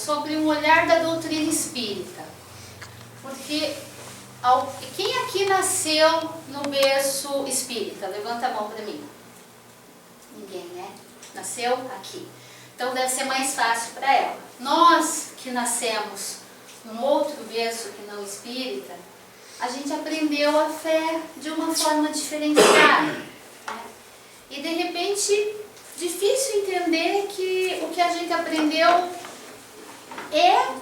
sobre um olhar da doutrina espírita. Porque quem aqui nasceu no berço espírita? Levanta a mão para mim. Ninguém, né? Nasceu aqui. Então deve ser mais fácil para ela. Nós que nascemos num outro berço que não espírita, a gente aprendeu a fé de uma forma diferenciada. Né? E de repente, difícil entender que o que a gente aprendeu é,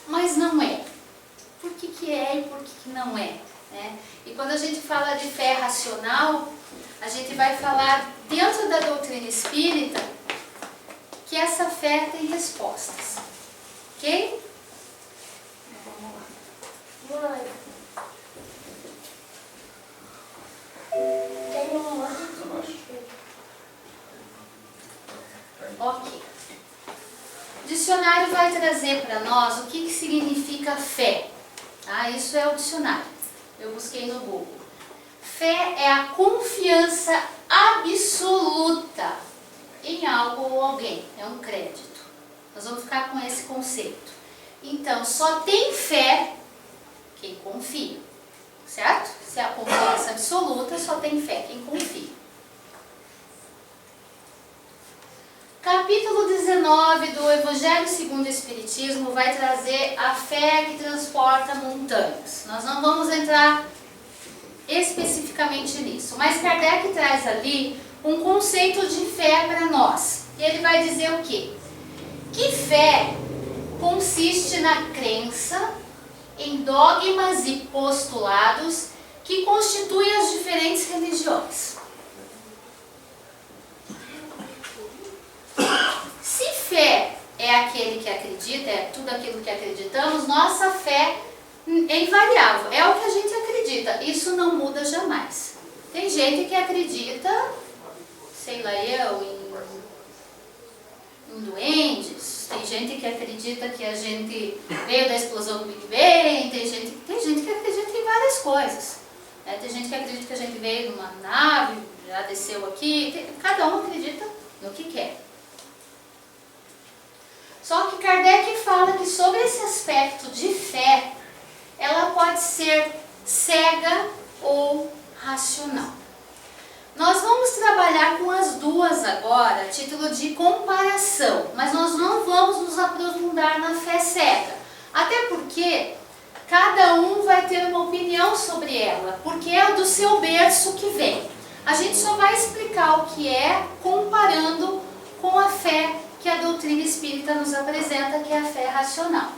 mas não é. Por que é e por que não é? Né? E quando a gente fala de fé racional, a gente vai falar dentro da doutrina espírita que essa fé tem respostas. Ok? Vamos lá. Mãe. Tem uma. Ok. O dicionário vai trazer para nós o que significa fé. Ah, isso é o dicionário. Eu busquei no Google. Fé é a confiança absoluta em algo ou alguém. É um crédito. Nós vamos ficar com esse conceito. Então, só tem fé quem confia. Certo? Se é a confiança absoluta, só tem fé quem confia. Capítulo 19 do Evangelho segundo o Espiritismo vai trazer a fé que transporta montanhas. Nós não vamos entrar especificamente nisso, mas Kardec traz ali um conceito de fé para nós. E ele vai dizer o quê? Que fé consiste na crença em dogmas e postulados que constituem as diferentes religiões. Se fé é aquele que acredita, é tudo aquilo que acreditamos, nossa fé é invariável, é o que a gente acredita, isso não muda jamais. Tem gente que acredita, sei lá eu, em duendes, tem gente que acredita que a gente veio da explosão do Big Bang, tem gente que acredita em várias coisas. Tem gente que acredita que a gente veio numa nave, já desceu aqui, cada um acredita no que quer. Só que Kardec fala que sobre esse aspecto de fé, ela pode ser cega ou racional. Nós vamos trabalhar com as duas agora, a título de comparação, mas nós não vamos nos aprofundar na fé cega. Até porque cada um vai ter uma opinião sobre ela, porque é do seu berço que vem. A gente só vai explicar o que é comparando com a fé que a doutrina espírita nos apresenta, que é a fé racional.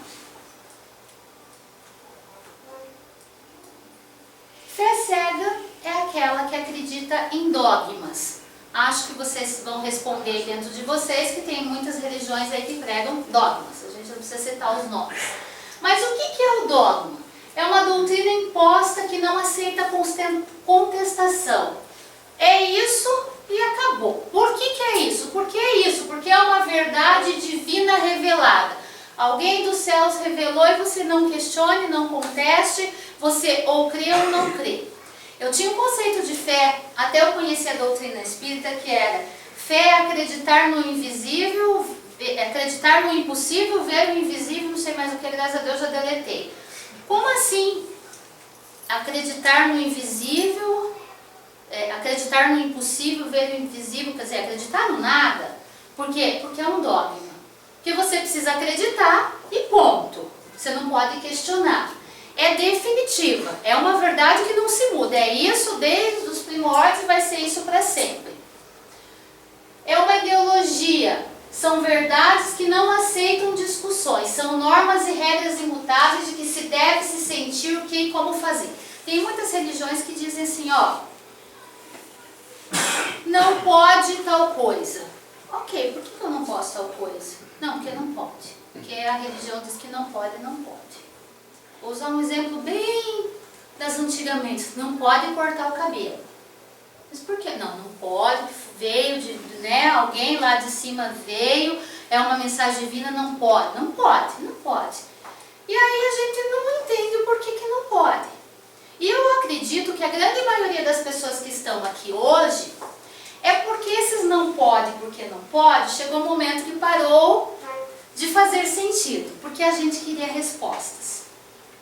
Fé cega é aquela que acredita em dogmas. Acho que vocês vão responder dentro de vocês que tem muitas religiões aí que pregam dogmas. A gente não precisa citar os nomes. Mas o que é o dogma? É uma doutrina imposta que não aceita contestação. É isso e acabou. Por que é isso? Por que é isso? Porque é uma verdade divina revelada. Alguém dos céus revelou e você não questione, não conteste, você ou crê ou não crê. Eu tinha um conceito de fé, até eu conhecer a doutrina espírita, que era fé é acreditar no invisível, acreditar no impossível, ver o invisível, não sei mais o que, graças a Deus já deletei. Como assim? Acreditar no invisível, acreditar no impossível, ver o invisível, quer dizer, acreditar no nada. Por quê? Porque é um dogma. Porque você precisa acreditar e ponto. Você não pode questionar. É definitiva, é uma verdade que não se muda. É isso desde os primórdios e vai ser isso para sempre. É uma ideologia. São verdades que não aceitam discussões. São normas e regras imutáveis de que se deve se sentir o que e como fazer. Tem muitas religiões que dizem assim, ó, não pode tal coisa. Ok, por que eu não posso tal coisa? Não, porque não pode. Porque a religião diz que não pode, não pode. Vou usar um exemplo bem das antigamente. Não pode cortar o cabelo. Mas por que? Não pode. Veio de, alguém lá de cima veio, é uma mensagem divina, não pode. Não pode, não pode. E aí a gente não entende o porquê que não pode. E eu acredito que a grande maioria das pessoas que estão aqui hoje é porque esses não pode, porque não pode, chegou um momento que parou de fazer sentido, porque a gente queria respostas,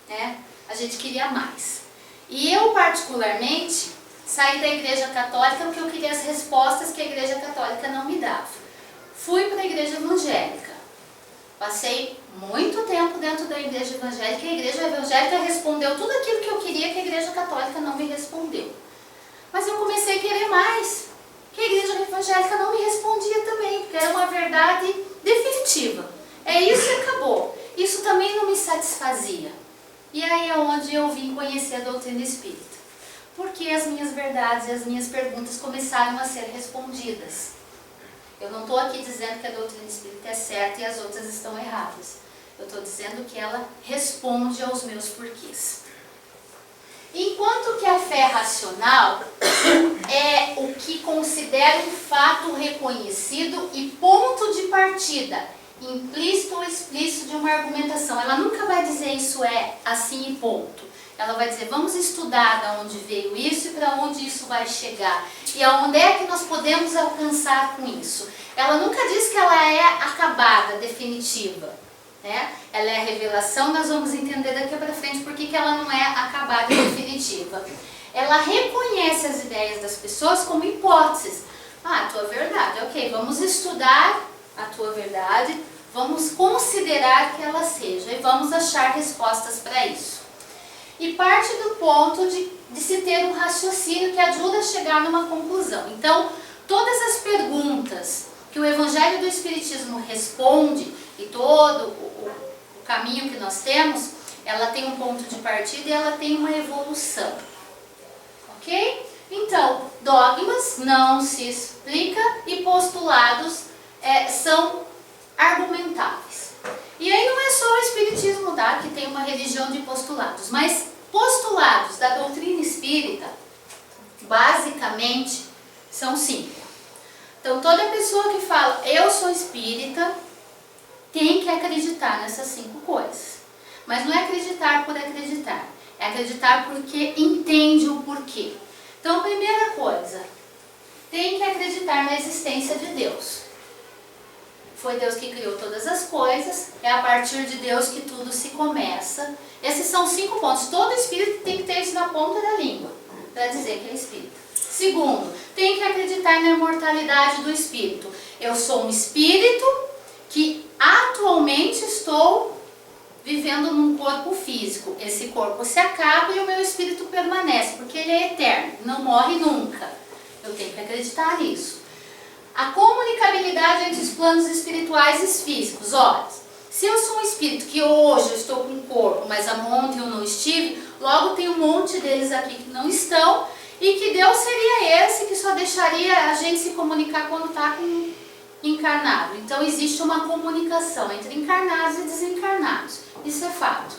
né? A gente queria mais. E eu, particularmente, saí da Igreja Católica porque eu queria as respostas que a Igreja Católica não me dava. Fui para a Igreja Evangélica. Passei muito tempo dentro da Igreja Evangélica e a Igreja Evangélica respondeu tudo aquilo que eu queria que a Igreja Católica não me respondeu. Mas eu comecei a querer mais, que a Igreja Evangélica não me respondia também, porque era uma verdade definitiva. É isso e acabou. Isso também não me satisfazia. E aí é onde eu vim conhecer a doutrina espírita. Porque as minhas verdades e as minhas perguntas começaram a ser respondidas. Eu não estou aqui dizendo que a doutrina espírita é certa e as outras estão erradas. Eu estou dizendo que ela responde aos meus porquês. Enquanto que a fé racional é o que considera um fato reconhecido e ponto de partida, implícito ou explícito de uma argumentação. Ela nunca vai dizer isso é assim e ponto. Ela vai dizer, vamos estudar de onde veio isso e para onde isso vai chegar. E aonde é que nós podemos alcançar com isso. Ela nunca diz que ela é acabada, definitiva. Né? Ela é a revelação, nós vamos entender daqui para frente por que ela não é acabada e definitiva. Ela reconhece as ideias das pessoas como hipóteses. Ah, a tua verdade, ok, vamos estudar a tua verdade, vamos considerar que ela seja e vamos achar respostas para isso. E parte do ponto de se ter um raciocínio que ajuda a chegar numa conclusão. Então, todas as perguntas que o Evangelho do Espiritismo responde, e todo o caminho que nós temos, ela tem um ponto de partida e ela tem uma evolução. Ok? Então, dogmas não se explica e postulados são argumentáveis. E aí não é só o Espiritismo, tá? Que tem uma religião de postulados, mas postulados da doutrina espírita, basicamente, são 5. Então, toda pessoa que fala, eu sou espírita, tem que acreditar nessas 5 coisas. Mas não é acreditar por acreditar, é acreditar porque entende o porquê. Então, primeira coisa, tem que acreditar na existência de Deus. Foi Deus que criou todas as coisas, é a partir de Deus que tudo se começa. Esses são 5 pontos. Todo espírito tem que ter isso na ponta da língua, para dizer que é espírita. Segundo, tem que acreditar na imortalidade do espírito. Eu sou um espírito que atualmente estou vivendo num corpo físico. Esse corpo se acaba e o meu espírito permanece, porque ele é eterno, não morre nunca. Eu tenho que acreditar nisso. A comunicabilidade entre os planos espirituais e físicos. Olha, se eu sou um espírito que hoje eu estou com um corpo, mas ontem eu não estive, logo tem um monte deles aqui que não estão, e que Deus seria esse que só deixaria a gente se comunicar quando está encarnado. Então existe uma comunicação entre encarnados e desencarnados. Isso é fato.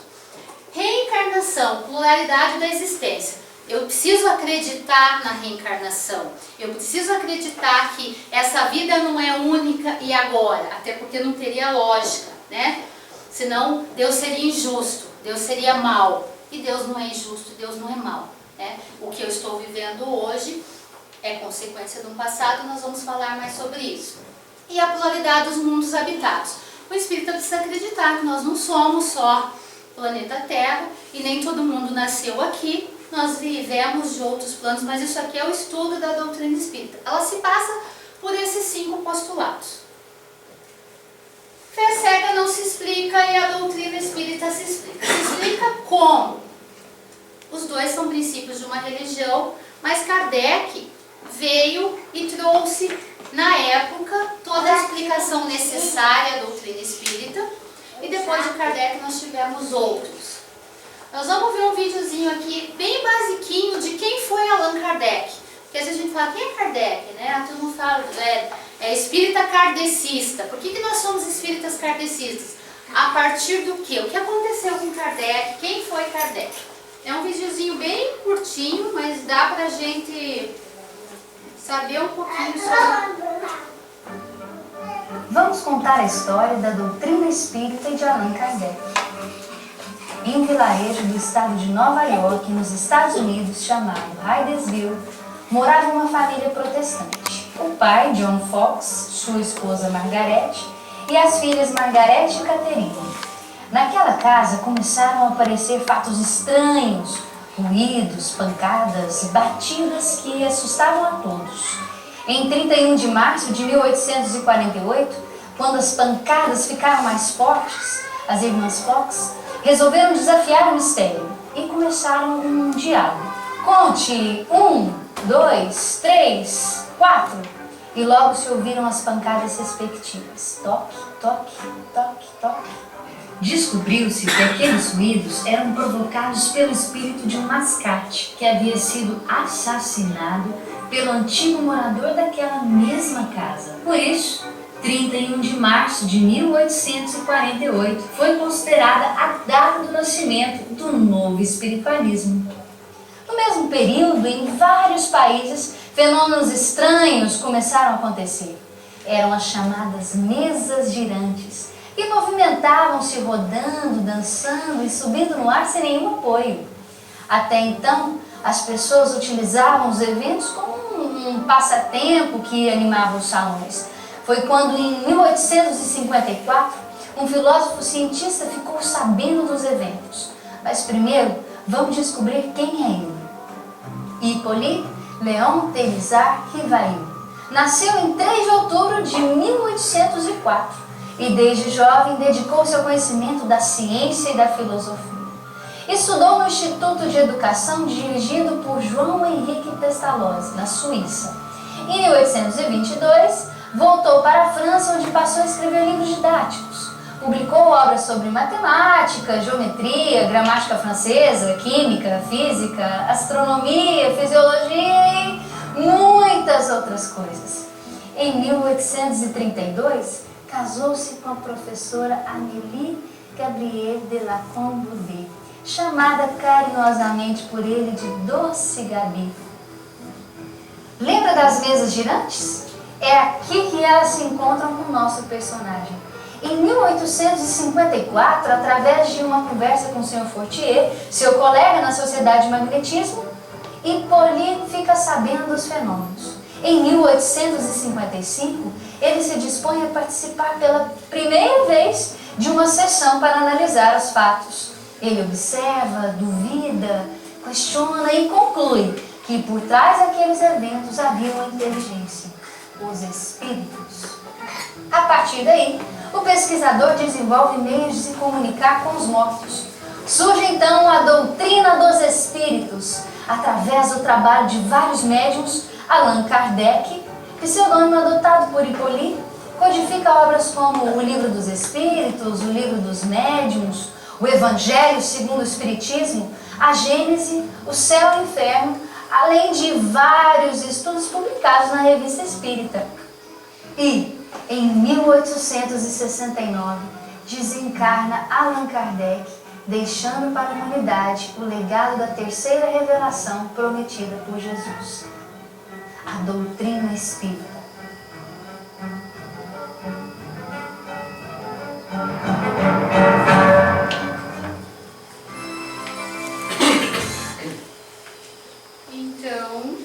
Reencarnação, pluralidade da existência. Eu preciso acreditar na reencarnação. Eu preciso acreditar que essa vida não é única e agora. Até porque não teria lógica, né? Senão Deus seria injusto, Deus seria mau. E Deus não é injusto, Deus não é mau. Né? O que eu estou vivendo hoje é consequência de um passado, nós vamos falar mais sobre isso. E a pluralidade dos mundos habitados. O espírita precisa acreditar que nós não somos só planeta Terra e nem todo mundo nasceu aqui. Nós vivemos de outros planos, mas isso aqui é o estudo da doutrina espírita. Ela se passa por esses 5 postulados. Fé cega não se explica e a doutrina espírita se explica. Se explica como? Os dois são princípios de uma religião, mas Kardec veio e trouxe, na época, toda a explicação necessária à doutrina espírita, e depois de Kardec nós tivemos outros. Nós vamos ver um videozinho aqui, bem basiquinho, de quem foi Allan Kardec. Porque às vezes a gente fala, quem é Kardec? Né? Todo mundo fala, é espírita kardecista. Por que nós somos espíritas kardecistas? A partir do quê? O que aconteceu com Kardec? Quem foi Kardec? É um videozinho bem curtinho, mas dá pra gente saber um pouquinho sobre... Vamos contar a história da doutrina espírita e de Allan Kardec. Em um vilarejo do estado de Nova York, nos Estados Unidos, chamado Hydesville, morava uma família protestante. O pai, John Fox, sua esposa Margaret e as filhas Margarete e Caterina. Naquela casa começaram a aparecer fatos estranhos, ruídos, pancadas, batidas que assustavam a todos. Em 31 de março de 1848, quando as pancadas ficaram mais fortes, as irmãs Fox resolveram desafiar o mistério e começaram um diálogo. Conte 1, 2, 3, 4 e logo se ouviram as pancadas respectivas. Toque, toque, toque, toque. Descobriu-se que aqueles ruídos eram provocados pelo espírito de um mascate que havia sido assassinado pelo antigo morador daquela mesma casa. Por isso, 31 de março de 1848 foi considerada a data do nascimento do novo espiritualismo. No mesmo período, em vários países, fenômenos estranhos começaram a acontecer. Eram as chamadas mesas girantes, que movimentavam-se rodando, dançando e subindo no ar sem nenhum apoio. Até então, as pessoas utilizavam os eventos como um passatempo que animava os salões. Foi quando, em 1854, um filósofo cientista ficou sabendo dos eventos. Mas primeiro, vamos descobrir quem é ele. Hippolyte Léon Thélisard Rivail nasceu em 3 de outubro de 1804 e desde jovem dedicou-se ao conhecimento da ciência e da filosofia. Estudou no Instituto de Educação dirigido por João Henrique Pestalozzi, na Suíça. Em 1822, voltou para a França, onde passou a escrever livros didáticos. Publicou obras sobre matemática, geometria, gramática francesa, química, física, astronomia, fisiologia e muitas outras coisas. Em 1832, casou-se com a professora Amélie Gabrielle de Lacombe, chamada carinhosamente por ele de Doce Gabi. Lembra das mesas girantes? É aqui que elas se encontram com o nosso personagem. Em 1854, através de uma conversa com o Sr. Fortier, seu colega na Sociedade de Magnetismo, Hippolyte fica sabendo dos fenômenos. Em 1855, ele se dispõe a participar pela primeira vez de uma sessão para analisar os fatos. Ele observa, duvida, questiona e conclui que por trás daqueles eventos havia uma inteligência, os espíritos. A partir daí, o pesquisador desenvolve meios de se comunicar com os mortos. Surge então a doutrina dos espíritos, através do trabalho de vários médiuns. Allan Kardec, pseudônimo adotado por Hippolyte, codifica obras como o Livro dos Espíritos, o Livro dos Médiuns, o Evangelho segundo o Espiritismo, a Gênese, o Céu e o Inferno, além de vários estudos publicados na Revista Espírita. E, em 1869, desencarna Allan Kardec, deixando para a humanidade o legado da terceira revelação prometida por Jesus, a doutrina espírita. Então,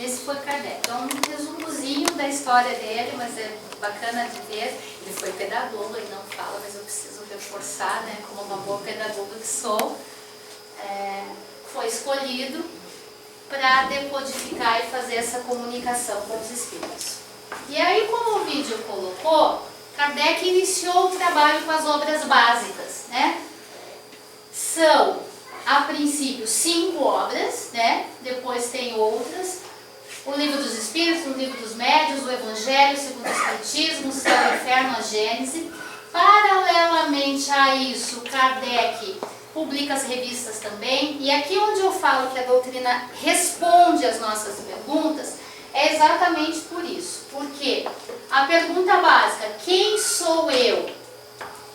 esse foi Kardec. Então, um resumozinho da história dele, mas é bacana de ver. Ele foi pedagogo, ele não fala, mas eu preciso reforçar, né, como uma boa pedagoga que sou. Foi escolhido para decodificar e fazer essa comunicação com os espíritos. E aí, como o vídeo colocou, Kardec iniciou o trabalho com as obras básicas, né? São, a princípio, 5 obras, né? Depois tem outras. O Livro dos Espíritos, o Livro dos Médiuns, o Evangelho segundo o Espiritismo, o Céu e o Inferno, a Gênese. Paralelamente a isso, Kardec publica as revistas também. E aqui onde eu falo que a doutrina responde às nossas perguntas, é exatamente por isso. Porque a pergunta básica, quem sou eu?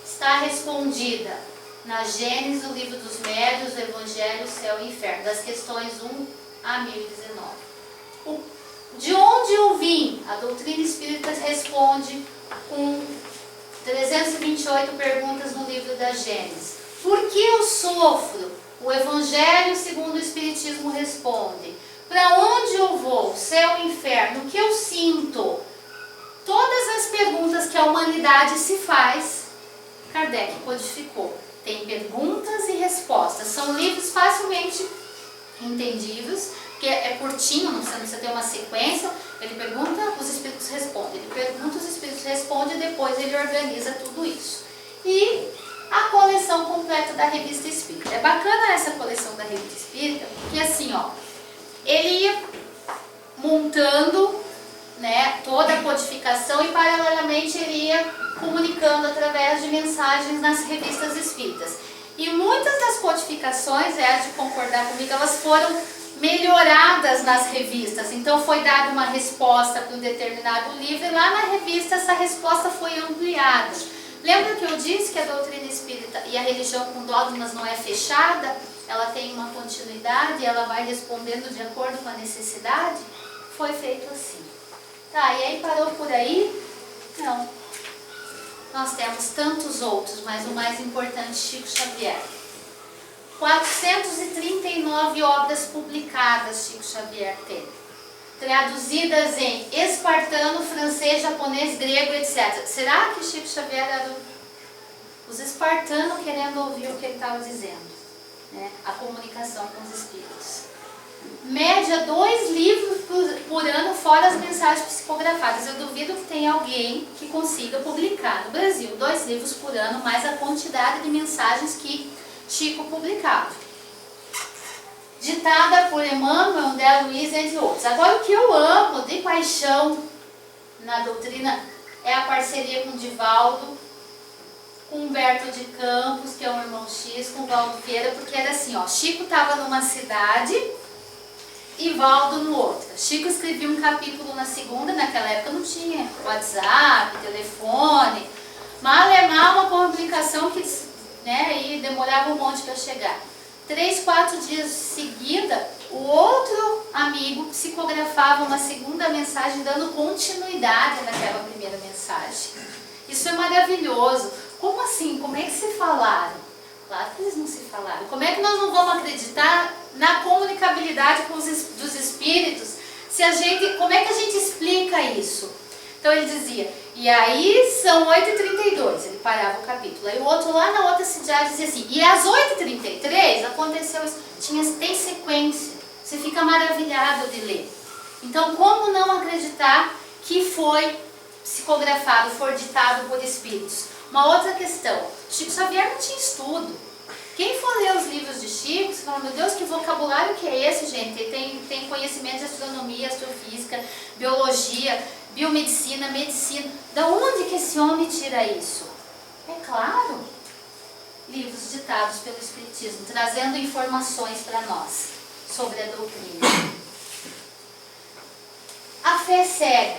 Está respondida na Gênesis, o Livro dos Médiuns, o Evangelho, o Céu e o Inferno, das questões 1 a 1019. De onde eu vim? A doutrina espírita responde com 328 perguntas no livro da Gênesis. Por que eu sofro? O Evangelho segundo o Espiritismo responde. Para onde eu vou? Céu e inferno. O que eu sinto? Todas as perguntas que a humanidade se faz, Kardec codificou. Tem perguntas e respostas. São livros facilmente entendíveis, porque é curtinho, não precisa ter uma sequência. Ele pergunta, os espíritos respondem. Ele pergunta, os espíritos respondem e depois ele organiza tudo isso. E a coleção completa da Revista Espírita. É bacana essa coleção da Revista Espírita, porque assim, ó, ele ia montando, né, toda a codificação e paralelamente ele ia comunicando através de mensagens nas revistas espíritas. E muitas das codificações, de concordar comigo, elas foram melhoradas nas revistas. Então foi dada uma resposta para um determinado livro e lá na revista essa resposta foi ampliada. Lembra que eu disse que a doutrina espírita e a religião com dogmas não é fechada? Ela tem uma continuidade e ela vai respondendo de acordo com a necessidade? Foi feito assim. Tá, e aí parou por aí? Não. Nós temos tantos outros, mas o mais importante, Chico Xavier. 439 obras publicadas Chico Xavier teve. Traduzidas em espartano, francês, japonês, grego, etc. Será que Chico Xavier era os espartanos querendo ouvir o que ele estava dizendo? Né? A comunicação com os espíritos. Média 2 livros por ano, fora as mensagens psicografadas. Eu duvido que tenha alguém que consiga publicar no Brasil 2 livros por ano, mais a quantidade de mensagens que Chico publicava. Ditada por Emmanuel, André Luiz, entre outros. Agora, o que eu amo de paixão na doutrina é a parceria com Divaldo, com Humberto de Campos, que é um irmão X, com Valdo Vieira, porque era assim, ó, Chico estava numa cidade e Valdo no outra. Chico escrevia um capítulo na segunda, naquela época não tinha WhatsApp, telefone, mal uma publicação que, né, e demorava um monte para chegar. 3, 4 dias em seguida, o outro amigo psicografava uma segunda mensagem, dando continuidade naquela primeira mensagem. Isso é maravilhoso. Como assim? Como é que se falaram? Claro que eles não se falaram. Como é que nós não vamos acreditar na comunicabilidade dos espíritos? Como é que a gente explica isso? Então ele dizia, e aí são 8h32, ele parava o capítulo. Aí o outro lá na outra cidade dizia assim, e às 8h33 aconteceu isso. Tem sequência, você fica maravilhado de ler. Então como não acreditar que foi psicografado, foi ditado por espíritos? Uma outra questão, Chico Xavier não tinha estudo. Quem for ler os livros de Chico, você fala, meu Deus, que vocabulário que é esse, gente? Ele tem conhecimento de astronomia, astrofísica, biologia, biomedicina, medicina. Da onde que esse homem tira isso? É claro, livros ditados pelo Espiritismo, trazendo informações para nós sobre a doutrina. A fé cega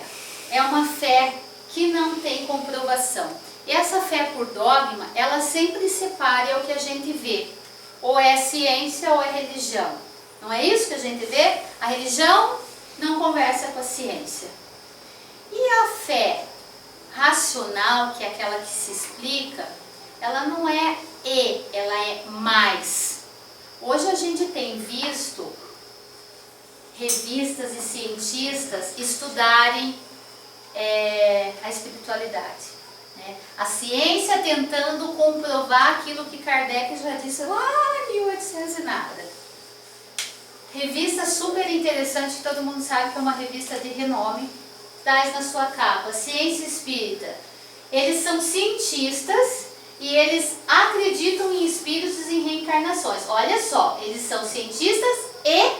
é uma fé que não tem comprovação. E essa fé por dogma, ela sempre separa o que a gente vê. Ou é ciência ou é religião. Não é isso que a gente vê? A religião não conversa com a ciência. E a fé racional, que é aquela que se explica, ela não é ela é mais. Hoje a gente tem visto revistas e cientistas estudarem a espiritualidade. Né? A ciência tentando comprovar aquilo que Kardec já disse lá em 1800 e nada. Revista super interessante, que todo mundo sabe que é uma revista de renome, traz na sua capa, Ciência Espírita. Eles são cientistas e eles acreditam em espíritos e em reencarnações. Olha só, eles são cientistas e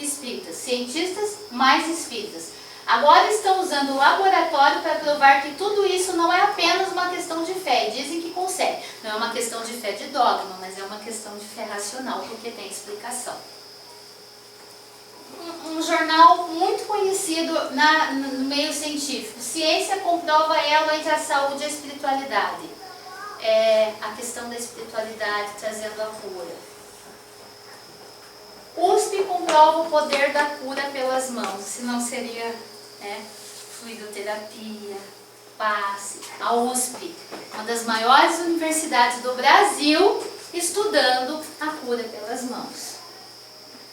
espíritas, cientistas mais espíritas. Agora estão usando o laboratório para provar que tudo isso não é apenas uma questão de fé. Dizem que consegue. Não é uma questão de fé de dogma, mas é uma questão de fé racional, porque tem explicação. Um jornal muito conhecido no meio científico. Ciência comprova elo entre a saúde e a espiritualidade. A questão da espiritualidade trazendo a cura. USP comprova o poder da cura pelas mãos, senão seria fluidoterapia, passe. A USP, uma das maiores universidades do Brasil, estudando a cura pelas mãos.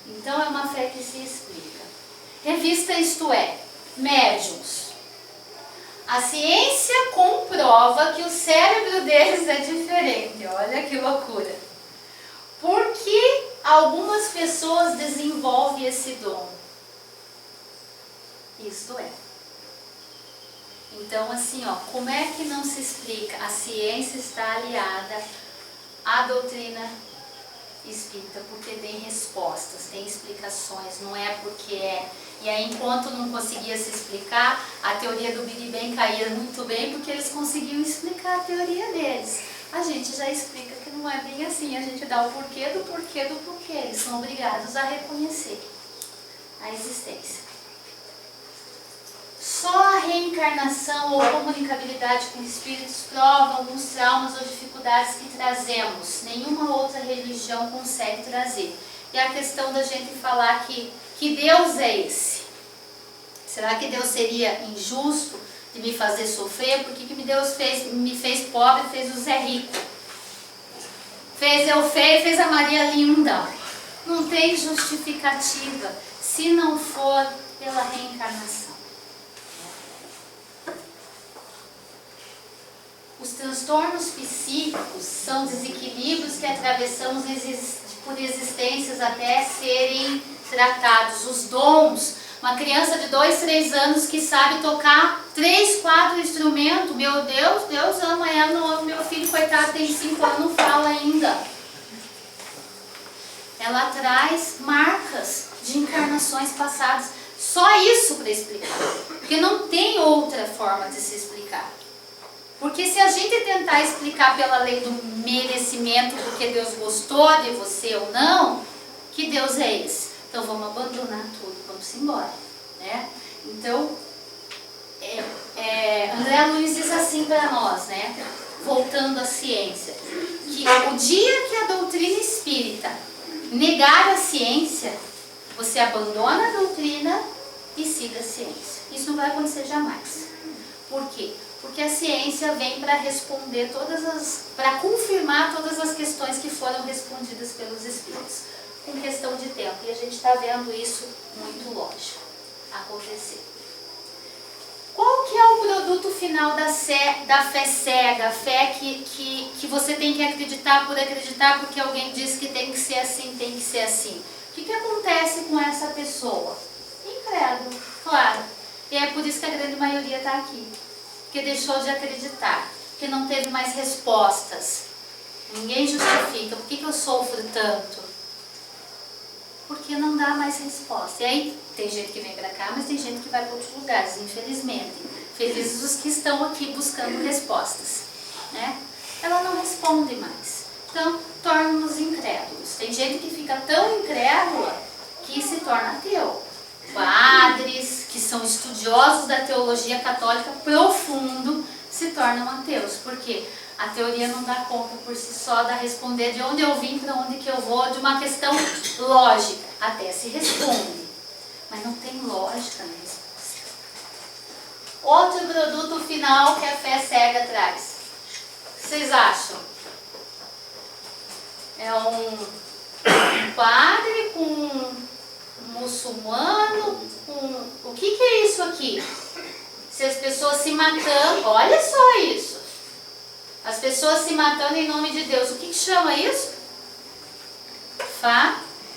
Então é uma fé que se explica. Revista Isto É, Médiuns. A ciência comprova que o cérebro deles é diferente. Olha que loucura. Por que algumas pessoas desenvolvem esse dom? Isto é. Então, assim, ó, como é que não se explica? A ciência está aliada à doutrina espírita, porque tem respostas, tem explicações, não é porque é. E aí, enquanto não conseguia se explicar, a teoria do Big Bang caía muito bem, porque eles conseguiam explicar a teoria deles. A gente já explica que não é bem assim, a gente dá o porquê do porquê do porquê. Eles são obrigados a reconhecer a existência. Só a reencarnação ou comunicabilidade com espíritos provam alguns traumas ou dificuldades que trazemos. Nenhuma outra religião consegue trazer. E a questão da gente falar que Deus é esse? Será que Deus seria injusto de me fazer sofrer? Por que Deus me fez pobre e fez o Zé rico? Fez eu feio e fez a Maria linda. Não tem justificativa se não for pela reencarnação. Os transtornos psíquicos são desequilíbrios que atravessamos por existências até serem tratados. Os dons, uma criança de 2, 3 anos que sabe tocar 3, 4 instrumentos, meu Deus, Deus ama ela, não ama meu filho, coitado, tem 5 anos, não fala ainda. Ela traz marcas de encarnações passadas. Só isso para explicar, porque não tem outra forma de se explicar. Porque se a gente tentar explicar pela lei do merecimento, porque Deus gostou de você ou não, que Deus é esse? Então vamos abandonar tudo, vamos embora, né? Então, André Luiz diz assim para nós, né? Voltando à ciência, que o dia que a doutrina espírita negar a ciência, você abandona a doutrina e siga a ciência. Isso não vai acontecer jamais. Por quê? Porque a ciência vem para responder para confirmar todas as questões que foram respondidas pelos espíritos, com questão de tempo. E a gente está vendo isso muito lógico acontecer. Qual que é o produto final da fé cega? A fé que você tem que acreditar por acreditar, porque alguém diz que tem que ser assim, tem que ser assim. O que acontece com essa pessoa? Incrédulo, claro. E é por isso que a grande maioria está aqui. Porque deixou de acreditar, porque não teve mais respostas. Ninguém justifica. Por que eu sofro tanto? Porque não dá mais resposta. E aí, tem gente que vem para cá, mas tem gente que vai para outros lugares, infelizmente. Felizes os que estão aqui buscando respostas, né? Ela não responde mais. Então, torna-nos incrédulos. Tem gente que fica tão incrédula que se torna ateu. Padres que são estudiosos da teologia católica profundo se tornam ateus. Por quê? A teoria não dá conta por si só de responder de onde eu vim, para onde que eu vou, de uma questão lógica. Até se responde, mas não tem lógica na resposta. Outro produto final que a fé cega traz. O que vocês acham? É um padre com um muçulmano, o que é isso aqui? Se as pessoas se matando, olha só isso. As pessoas se matando em nome de Deus, o que chama isso? Fanatismo.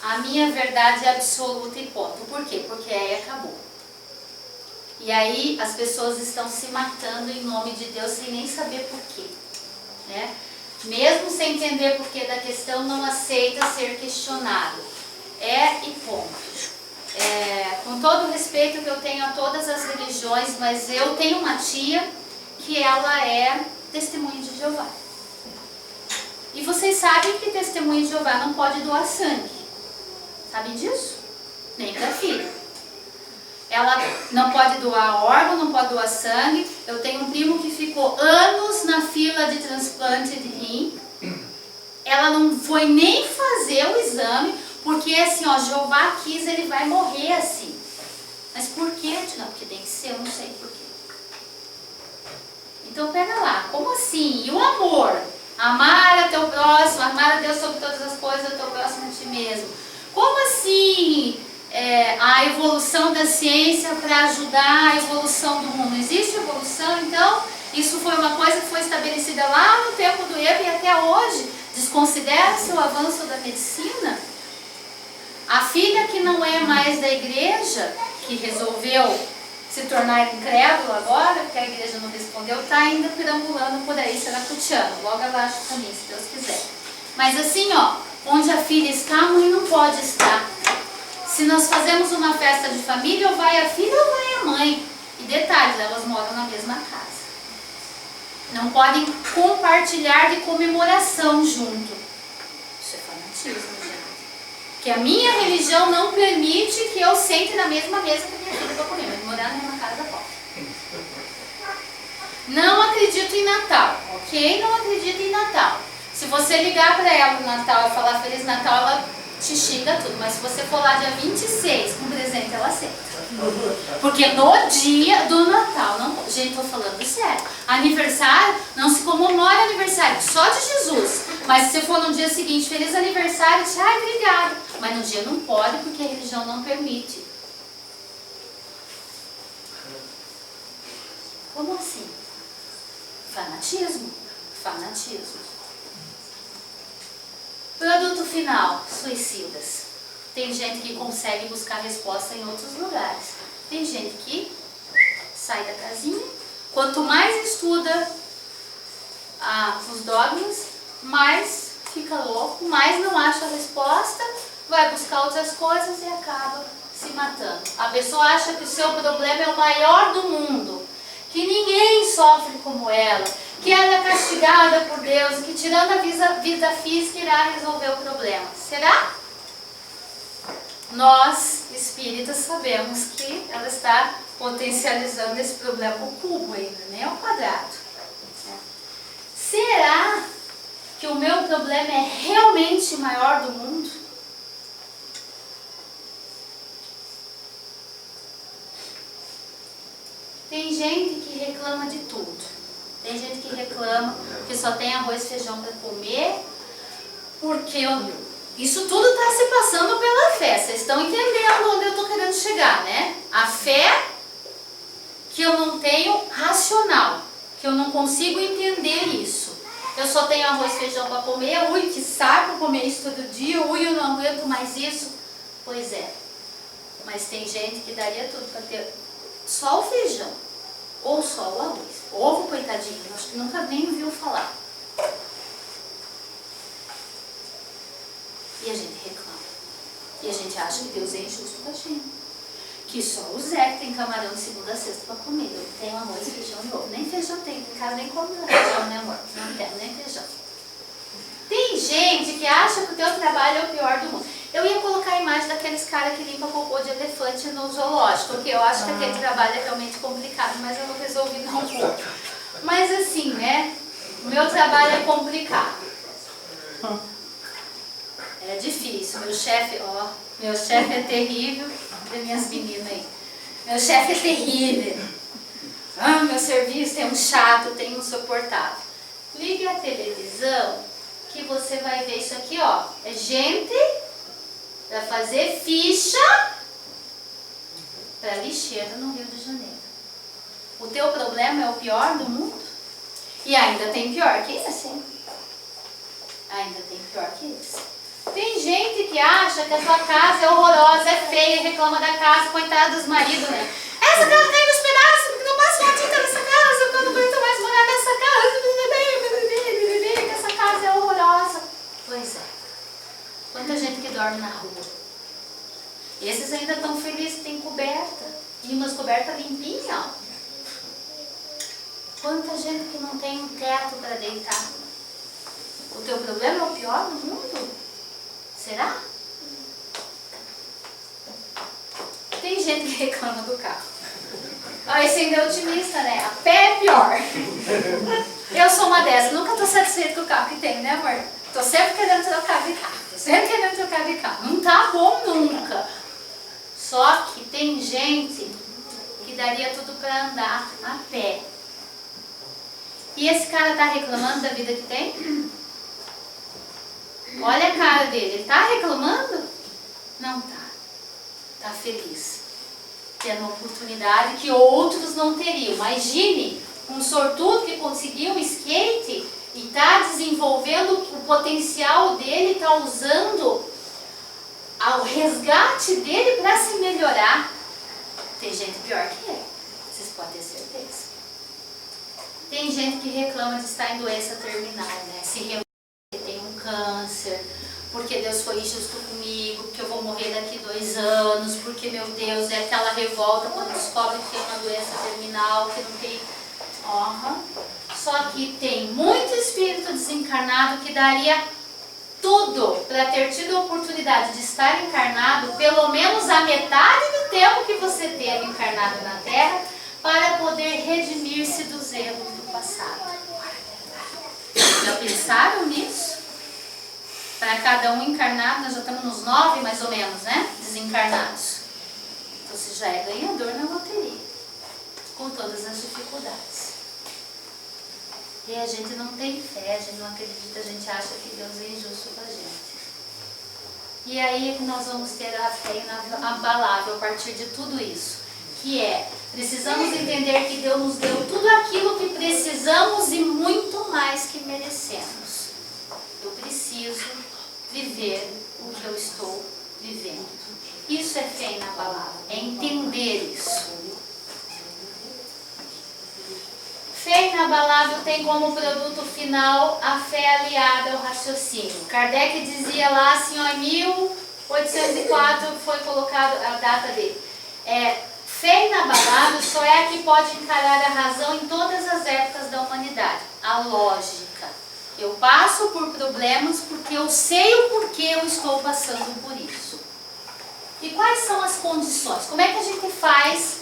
A minha verdade é absoluta e ponto. Por quê? Porque aí acabou. E aí as pessoas estão se matando em nome de Deus sem nem saber por quê, né? Mesmo sem entender por que da questão, não aceita ser questionado. E ponto. Com todo o respeito que eu tenho a todas as religiões, mas eu tenho uma tia que ela é testemunha de Jeová. E vocês sabem que testemunha de Jeová não pode doar sangue. Sabem disso? Nem para filho. Ela não pode doar órgão, não pode doar sangue. Eu tenho um primo que ficou anos na fila de transplante de rim. Ela não foi nem fazer o exame, porque assim, ó, Jeová quis, ele vai morrer assim. Mas por quê? Não, porque tem que ser, eu não sei por quê. Então pega lá, como assim? E o amor? Amar a teu próximo, amar a Deus sobre todas as coisas, o teu próximo a ti mesmo. Como assim? a evolução da ciência para ajudar a evolução do mundo. Existe evolução, então, isso foi uma coisa que foi estabelecida lá no tempo do Eva e até hoje. Desconsidera-se o avanço da medicina. A filha que não é mais da igreja, que resolveu se tornar incrédula agora, porque a igreja não respondeu, está ainda perambulando por aí, seracutiano. Logo ela acha o caminho, se Deus quiser. Mas assim, ó, onde a filha está, a mãe não pode estar. Se nós fazemos uma festa de família, ou vai a filha ou vai a mãe. E detalhes, elas moram na mesma casa. Não podem compartilhar de comemoração junto. Isso é fanatismo, gente. Que a minha religião não permite que eu sente na mesma mesa que a minha filha para comer, mas morar na mesma casa pode. Não acredito em Natal, ok? Não acredito em Natal. Se você ligar para ela no Natal e falar Feliz Natal, ela te xinga tudo. Mas se você for lá dia 26 com presente, ela aceita. Porque no dia do Natal, não, gente, estou falando sério. Aniversário, não se comemora aniversário, só de Jesus. Mas se você for no dia seguinte, feliz aniversário, ai, obrigado. Mas no dia não pode, porque a religião não permite. Como assim? Fanatismo. Fanatismo. Produto final, suicidas. Tem gente que consegue buscar resposta em outros lugares. Tem gente que sai da casinha. Quanto mais estuda os dogmas, mais fica louco, mais não acha a resposta, vai buscar outras coisas e acaba se matando. A pessoa acha que o seu problema é o maior do mundo, que ninguém sofre como ela, que ela é castigada por Deus, que tirando a vida física irá resolver o problema. Será? Nós, espíritas, sabemos que ela está potencializando esse problema ao cubo ainda, nem ao quadrado. Será que o meu problema é realmente o maior do mundo? Tem gente que reclama de tudo. Tem gente que reclama que só tem arroz e feijão para comer, porque isso tudo está se passando pela fé. Vocês estão entendendo onde eu estou querendo chegar, né? A fé que eu não tenho racional, que eu não consigo entender isso. Eu só tenho arroz e feijão para comer, ui, que saco comer isso todo dia, ui, eu não aguento mais isso. Pois é, mas tem gente que daria tudo para ter só o feijão, ou só o arroz. Ovo, coitadinho, acho que nunca nem ouviu falar. E a gente reclama. E a gente acha que Deus é injusto com a gente. Que só o Zé que tem camarão de segunda a sexta para comer. Eu tenho arroz, feijão e ovo. Nem feijão tem, em casa nem come feijão, né, amor? Não tem, nem feijão. Tem gente que acha que o teu trabalho é o pior do mundo. Eu ia colocar a imagem daqueles caras que limpam cocô de elefante no zoológico, porque eu acho que aquele trabalho é realmente complicado, mas eu resolvi não pôr. Mas assim, né? O meu trabalho é complicado. É difícil. Meu chefe é terrível. Olha minhas meninas aí. Meu chefe é terrível. Meu serviço tem um chato, tem um suportável. Ligue a televisão que você vai ver isso aqui, ó. É gente para fazer ficha para lixeira no Rio de Janeiro. O teu problema é o pior do mundo? E ainda tem pior que esse. Ainda tem pior que esse. Tem gente que acha que a tua casa é horrorosa, é feia, reclama da casa, coitada dos maridos, né? Essa casa cai nos pedaços, porque não passa uma tinta nessa casa, eu não aguento mais morar nessa casa, que essa casa é horrorosa. Pois é. Quanta gente que dorme na rua. Esses ainda estão felizes que tem coberta. E umas cobertas limpinhas, ó. Quanta gente que não tem um teto para deitar. O teu problema é o pior do mundo? Será? Tem gente que reclama do carro. Esse ainda é otimista, né? A pé é pior. Eu sou uma dessas. Nunca estou satisfeita com o carro que tenho, né, amor? Estou sempre querendo trocar de carro. Estou sempre querendo trocar de carro. Não tá bom nunca. Só que tem gente que daria tudo para andar a pé. E esse cara tá reclamando da vida que tem? Olha a cara dele. Ele tá reclamando? Não tá. está feliz, tendo uma oportunidade que outros não teriam. Imagine um sortudo que conseguiu um skate e está desenvolvendo o potencial dele, está usando o resgate dele para se melhorar. Tem gente pior que ele, vocês podem ter certeza. Tem gente que reclama de estar em doença terminal, né? Se revolta que tem um câncer, porque Deus foi injusto comigo, porque eu vou morrer daqui 2 anos, porque, meu Deus, é aquela revolta quando descobre que tem uma doença terminal, que não tem... Só que tem muito espírito desencarnado que daria tudo para ter tido a oportunidade de estar encarnado, pelo menos a metade do tempo que você teve encarnado na Terra, para poder redimir-se dos erros do passado. Já pensaram nisso? Para cada um encarnado, nós já estamos nos 9 mais ou menos, né? Desencarnados. Então você já é ganhador na loteria, com todas as dificuldades. E a gente não tem fé, a gente não acredita, a gente acha que Deus é injusto com a gente. E aí é que nós vamos ter a fé inabalável a partir de tudo isso. Que é, precisamos entender que Deus nos deu tudo aquilo que precisamos e muito mais que merecemos. Eu preciso viver o que eu estou vivendo. Isso é fé inabalável, é entender isso. Fé inabalável tem como produto final a fé aliada ao raciocínio. Kardec dizia lá assim, ó, em 1804 foi colocado a data dele. Fé inabalável só é a que pode encarar a razão em todas as épocas da humanidade. A lógica. Eu passo por problemas porque eu sei o porquê eu estou passando por isso. E quais são as condições? Como é que a gente faz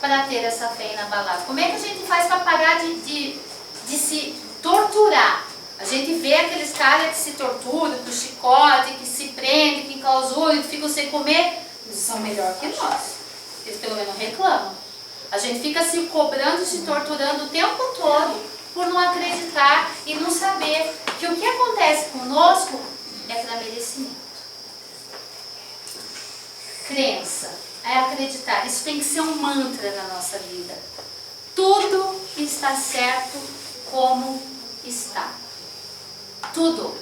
para ter essa fé inabalável? Como é que a gente faz para parar de se torturar? A gente vê aqueles caras que se torturam, com chicote, que se prendem, que enclausuram, que ficam sem comer. Eles são melhor que nós. Eles pelo menos reclamam. A gente fica se cobrando, se torturando o tempo todo por não acreditar e não saber que o que acontece conosco é para merecimento. Crença é acreditar. Isso tem que ser um mantra na nossa vida. Tudo está certo como está. Tudo.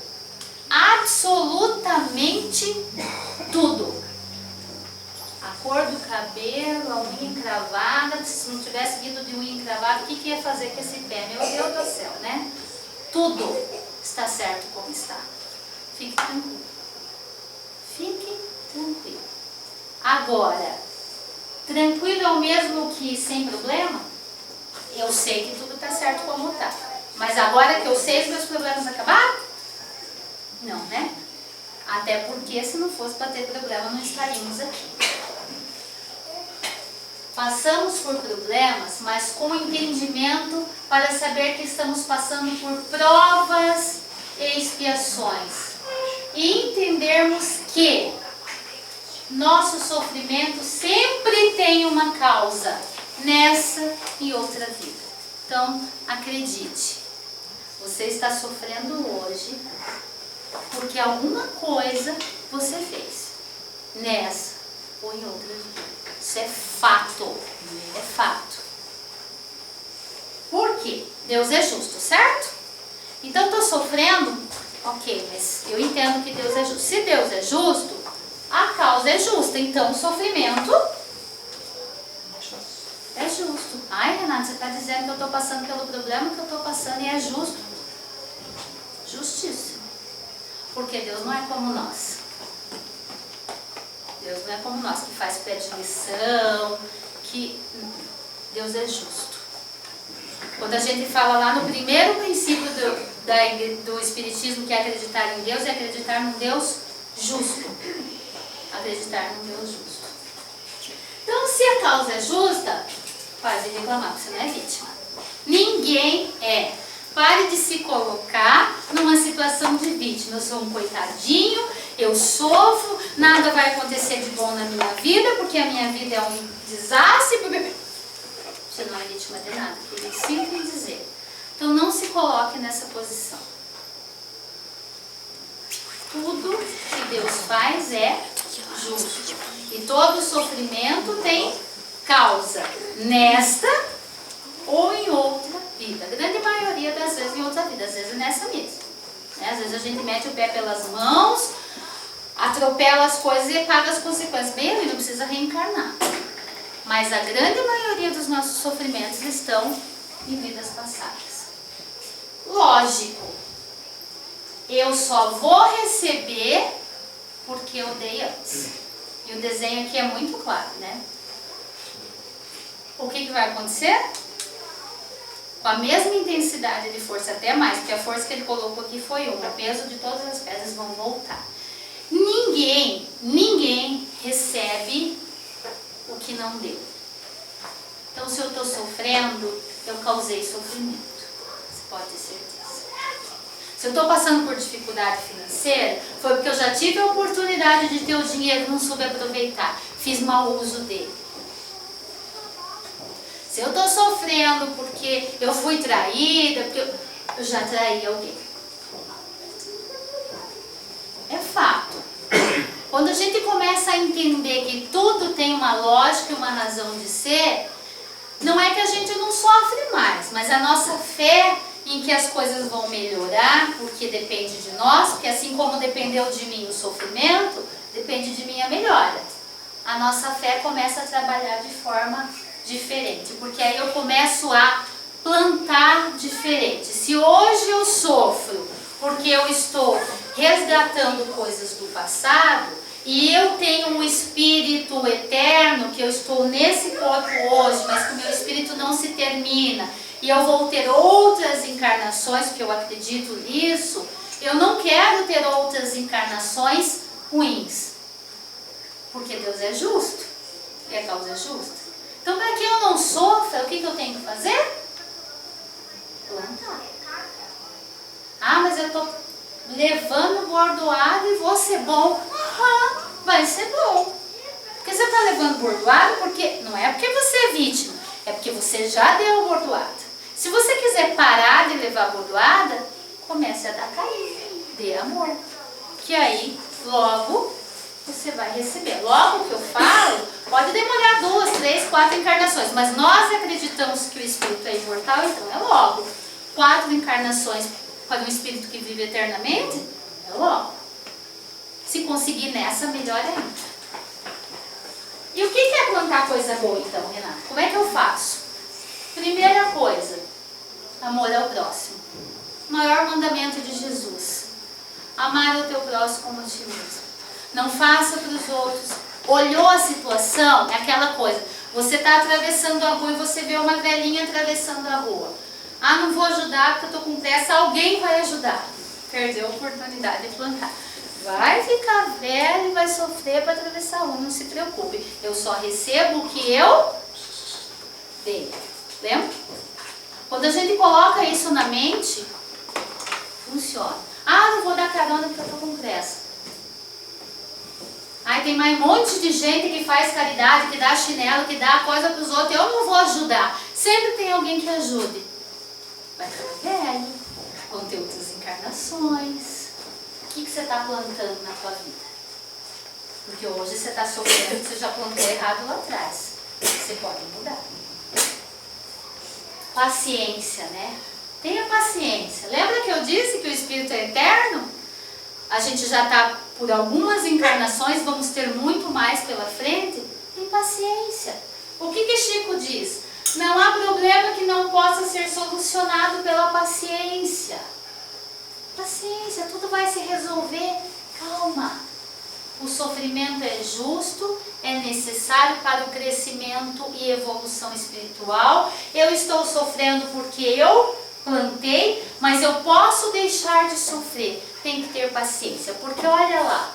Absolutamente tudo. A cor do cabelo, a unha encravada. Se não tivesse vindo de unha encravada, o que ia fazer com esse pé? Meu Deus do céu, né? Tudo está certo como está. Fique tranquilo. Fique tranquilo. Agora, tranquilo é o mesmo que sem problema? Eu sei que tudo está certo como está. Mas agora que eu sei, os meus problemas acabaram? Não, né? Até porque se não fosse para ter problema, não estaríamos aqui. Passamos por problemas, mas com entendimento para saber que estamos passando por provas e expiações. E entendermos que nosso sofrimento sempre tem uma causa, nessa e outra vida. Então, acredite, você está sofrendo hoje porque alguma coisa você fez, nessa ou em outra vida. Isso é fato, é fato. Por quê? Deus é justo, certo? Então, estou sofrendo, ok, mas eu entendo que Deus é justo. Se Deus é justo, a causa é justa, então o sofrimento é justo. Ai, Renata, você está dizendo que eu estou passando pelo problema que eu estou passando e é justo. Justíssimo. Porque Deus não é como nós. Deus não é como nós, que faz predileção, que Deus é justo. Quando a gente fala lá no primeiro princípio do Espiritismo, que é acreditar em Deus, é acreditar num Deus justo. Acreditar num Deus justo. Então, se a causa é justa, pare de reclamar, você não é vítima. Ninguém é. Pare de se colocar numa situação de vítima. Eu sou um coitadinho, eu sofro, nada vai acontecer de bom na minha vida, porque a minha vida é um desastre. Você não é vítima de nada, queria simples dizer. Então não se coloque nessa posição. Tudo que Deus faz é justo. E que todo sofrimento tem causa nesta ou em outra vida. A grande maioria das vezes em outra vida, às vezes nessa mesma. Né? Às vezes a gente mete o pé pelas mãos, atropela as coisas e paga as consequências. Bem, não precisa reencarnar. Mas a grande maioria dos nossos sofrimentos estão em vidas passadas. Lógico, eu só vou receber porque eu dei antes. E o desenho aqui é muito claro, né? O que vai acontecer? Com a mesma intensidade de força, até mais, porque a força que ele colocou aqui foi uma. O peso de todas as pedras vão voltar. Ninguém recebe o que não deu. Então, se eu estou sofrendo, eu causei sofrimento. Você pode ter certeza. Se eu estou passando por dificuldade financeira, foi porque eu já tive a oportunidade de ter o dinheiro e não soube aproveitar. Fiz mau uso dele. Se eu estou sofrendo porque eu fui traída, porque eu já traí alguém. É fato. Quando a gente começa a entender que tudo tem uma lógica e uma razão de ser, não é que a gente não sofre mais, mas a nossa fé em que as coisas vão melhorar, porque depende de nós, porque assim como dependeu de mim o sofrimento, depende de mim a melhora. A nossa fé começa a trabalhar de forma diferente, porque aí eu começo a plantar diferente. Se hoje eu sofro porque eu estou resgatando coisas do passado e eu tenho um espírito eterno, que eu estou nesse corpo hoje, mas que o meu espírito não se termina e eu vou ter outras encarnações, porque eu acredito nisso, eu não quero ter outras encarnações ruins, porque Deus é justo e a causa é justa. Então, para que eu não sofra, o que eu tenho que fazer? Plantar. Ah, mas eu estou levando bordoado e vou ser bom. Vai ser bom. Porque você está levando bordoado, porque não é porque você é vítima, é porque você já deu a bordoada. Se você quiser parar de levar a bordoada, comece a dar carinho, dê amor. Que aí, logo, você vai receber. Logo que eu falo, pode demorar 2, 3, 4 encarnações, mas nós acreditamos que o espírito é imortal, então é logo. 4 encarnações para um espírito que vive eternamente, é logo. Se conseguir nessa, melhor ainda. E o que é plantar coisa boa então, Renato? Como é que eu faço? Primeira coisa, amor ao próximo. O maior mandamento de Jesus. Amar o teu próximo como a ti mesmo. Não faça para os outros. Olhou a situação, é aquela coisa. Você está atravessando a rua e você vê uma velhinha atravessando a rua. Ah, não vou ajudar porque eu estou com pressa. Alguém vai ajudar. Perdeu a oportunidade de plantar. Vai ficar velho e vai sofrer para atravessar a rua. Não se preocupe. Eu só recebo o que eu dei. Lembra? Quando a gente coloca isso na mente, funciona. Ah, não vou dar carona porque eu estou com pressa. Aí tem mais um monte de gente que faz caridade, que dá chinelo, que dá coisa para os outros. Eu não vou ajudar. Sempre tem alguém que ajude. Vai ficar velho, vão ter outras encarnações. O que você está plantando na tua vida? Porque hoje você está sofrendo, você já plantou errado lá atrás. Você pode mudar. Paciência, né? Tenha paciência. Lembra que eu disse que o espírito é eterno? A gente já está por algumas encarnações, vamos ter muito mais pela frente. Tem paciência. O que Chico diz? Não há problema que não possa ser solucionado pela paciência. Paciência, tudo vai se resolver. Calma. O sofrimento é justo, é necessário para o crescimento e evolução espiritual. Eu estou sofrendo porque eu plantei, mas eu posso deixar de sofrer. Tem que ter paciência, porque olha lá.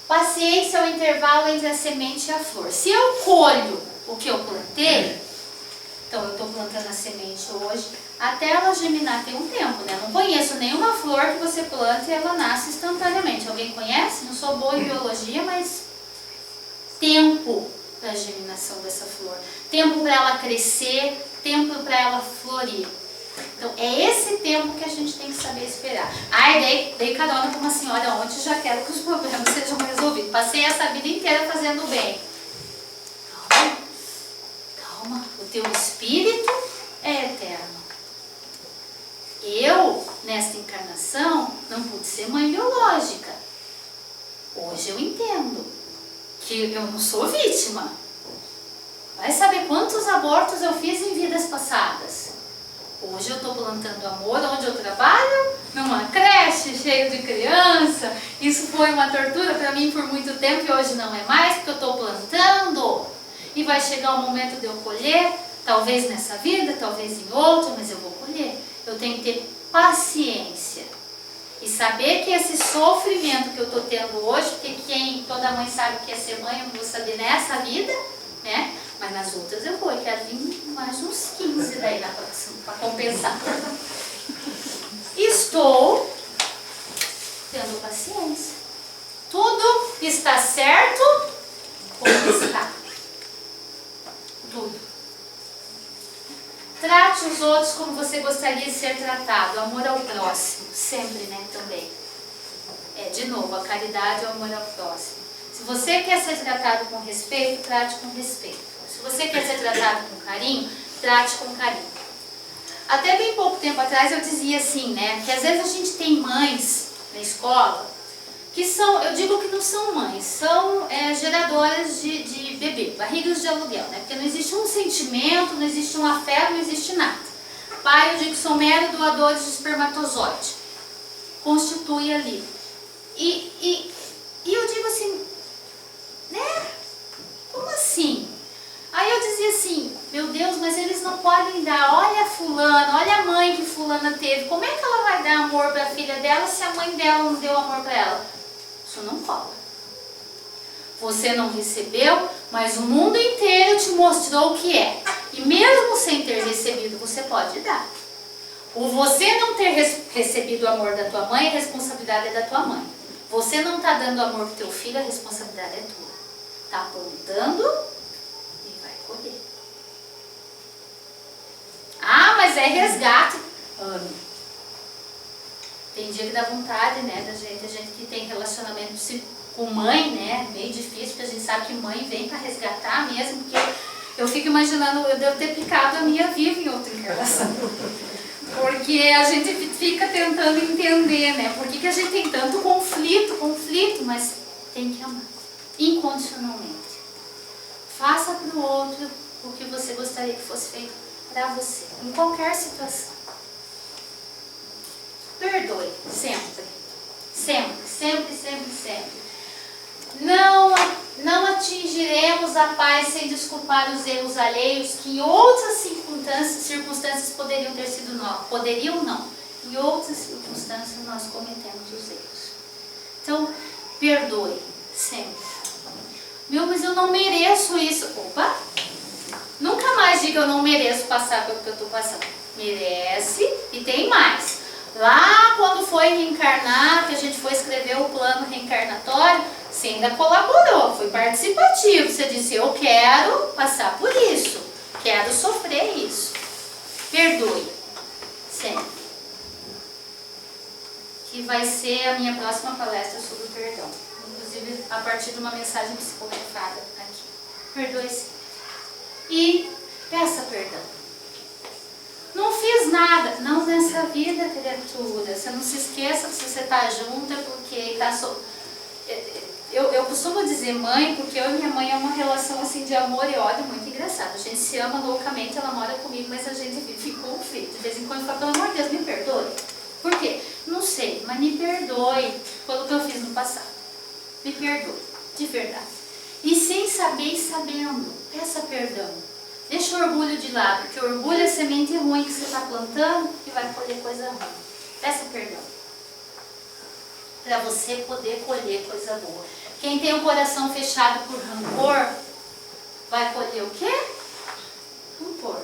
Paciência é o intervalo entre a semente e a flor. Se eu colho o que eu plantei, então eu estou plantando a semente hoje, até ela germinar tem um tempo, né? Não conheço nenhuma flor que você planta e ela nasce instantaneamente. Alguém conhece? Não sou boa em biologia, mas tempo para a germinação dessa flor. Tempo para ela crescer, tempo para ela florir. Então, é esse tempo que a gente tem que saber esperar. Ai, dei carona com uma senhora ontem, já quero que os problemas sejam resolvidos. Passei essa vida inteira fazendo bem. Calma, calma. O teu espírito é eterno. Eu, nesta encarnação, não pude ser mãe biológica. Hoje eu entendo que eu não sou vítima. Vai saber quantos abortos eu fiz em vidas passadas. Hoje eu estou plantando amor onde eu trabalho, numa creche cheia de criança. Isso foi uma tortura para mim por muito tempo e hoje não é mais, porque eu estou plantando. E vai chegar o momento de eu colher, talvez nessa vida, talvez em outra, mas eu vou colher. Eu tenho que ter paciência. E saber que esse sofrimento que eu estou tendo hoje, porque toda mãe sabe o que é ser mãe, eu não vou saber nessa vida, né? Mas nas outras eu vou, eu quero vir mais uns 15 daí na próxima, para compensar. Estou tendo paciência. Tudo está certo como está. Tudo. Trate os outros como você gostaria de ser tratado. Amor ao próximo, sempre, né, também. De novo, a caridade é o amor ao próximo. Se você quer ser tratado com respeito, trate com respeito. Se você quer ser tratado com carinho, trate com carinho. Até bem pouco tempo atrás eu dizia assim, né, que às vezes a gente tem mães na escola que são, eu digo que não são mães, são geradoras de bebê, barrigas de aluguel, né? Porque não existe um sentimento, não existe um afeto, não existe nada. Pai, eu digo que são mero doadores de espermatozoide. Constitui ali. E eu digo assim, né? Como assim? Aí eu dizia assim, meu Deus, mas eles não podem dar, olha a fulana, olha a mãe que fulana teve, como é que ela vai dar amor para a filha dela se a mãe dela não deu amor para ela? Isso não cola. Você não recebeu, mas o mundo inteiro te mostrou o que é. E mesmo sem ter recebido, você pode dar. O você não ter recebido o amor da tua mãe, a responsabilidade é da tua mãe. Você não está dando amor para o teu filho, a responsabilidade é tua. Está plantando e vai colher. Ah, mas é resgate. Tem dia que dá vontade, né, a gente que tem relacionamento com mãe, né, meio difícil, porque a gente sabe que mãe vem para resgatar mesmo, porque eu fico imaginando, eu devo ter picado a minha viva em outra encarnação. Porque a gente fica tentando entender, né, por que a gente tem tanto conflito, mas tem que amar, incondicionalmente. Faça para o outro o que você gostaria que fosse feito para você, em qualquer situação. Perdoe, sempre. Sempre, sempre, sempre, sempre. Não atingiremos a paz sem desculpar os erros alheios que em outras circunstâncias poderiam ter sido nós. Poderiam não. Em outras circunstâncias nós cometemos os erros. Então, perdoe, sempre. Meu, mas eu não mereço isso. Opa! Nunca mais diga eu não mereço passar pelo que eu estou passando. Merece e tem mais. Lá quando foi reencarnar, que a gente foi escrever o plano reencarnatório, você ainda colaborou, foi participativo. Você disse, eu quero passar por isso, quero sofrer isso. Perdoe, sempre. Que vai ser a minha próxima palestra sobre o perdão. Inclusive a partir de uma mensagem psicografada aqui. Perdoe sempre. E peça perdão. Não fiz nada. Não nessa vida, criatura. Você não se esqueça que se você está junto é porque está Eu costumo dizer mãe, porque eu e minha mãe é uma relação assim de amor e ódio muito engraçada. A gente se ama loucamente, ela mora comigo, mas a gente vive em conflito. De vez em quando fala, pelo amor de Deus, me perdoe. Por quê? Não sei, mas me perdoe pelo que eu fiz no passado. Me perdoe, de verdade. E sem saber e sabendo, peça perdão. Deixa o orgulho de lado, porque o orgulho é semente ruim que você está plantando e vai colher coisa ruim. Peça perdão. Para você poder colher coisa boa. Quem tem o coração fechado por rancor, vai colher o quê? Rancor.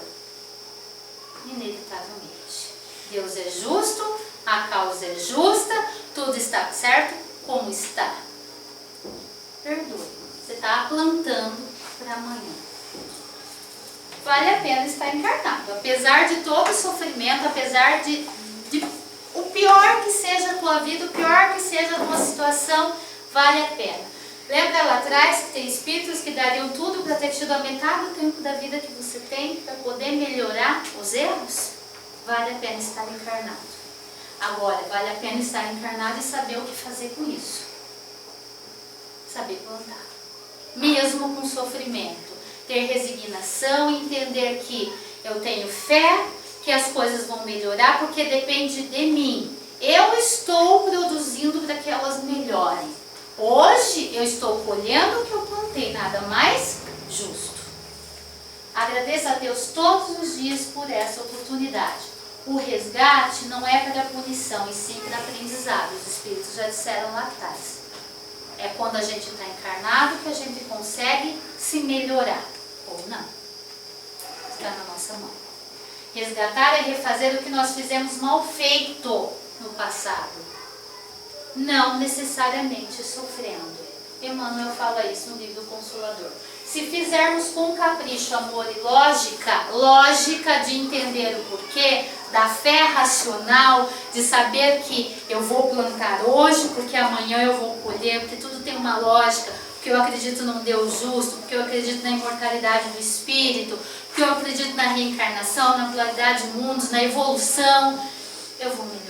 Inevitavelmente. Deus é justo, a causa é justa, tudo está certo como está. Perdoe. Você está plantando para amanhã. vale a pena estar encarnado. Apesar de todo o sofrimento, apesar de o pior que seja a tua vida, o pior que seja a tua situação, vale a pena. Lembra lá atrás que tem espíritos que dariam tudo para ter tido a metade do tempo da vida que você tem para poder melhorar os erros? Vale a pena estar encarnado. Agora, vale a pena estar encarnado e saber o que fazer com isso. Saber plantar. Mesmo com sofrimento. Ter resignação e entender que eu tenho fé, que as coisas vão melhorar, porque depende de mim. Eu estou produzindo para que elas melhorem. Hoje eu estou colhendo o que eu plantei, nada mais justo. Agradeço a Deus todos os dias por essa oportunidade. O resgate não é para punição, e sim para aprendizado. Os espíritos já disseram lá atrás. É quando a gente está encarnado que a gente consegue se melhorar, ou não. Está na nossa mão. Resgatar é refazer o que nós fizemos mal feito no passado. Não necessariamente sofrendo. Emmanuel fala isso no livro Consolador. Se fizermos com capricho, amor e lógica de entender o porquê, da fé racional, de saber que eu vou plantar hoje, porque amanhã eu vou colher, porque tudo tem uma lógica, porque eu acredito num Deus justo, porque eu acredito na imortalidade do espírito, porque eu acredito na reencarnação, na pluralidade de mundos, na evolução, eu vou melhorar.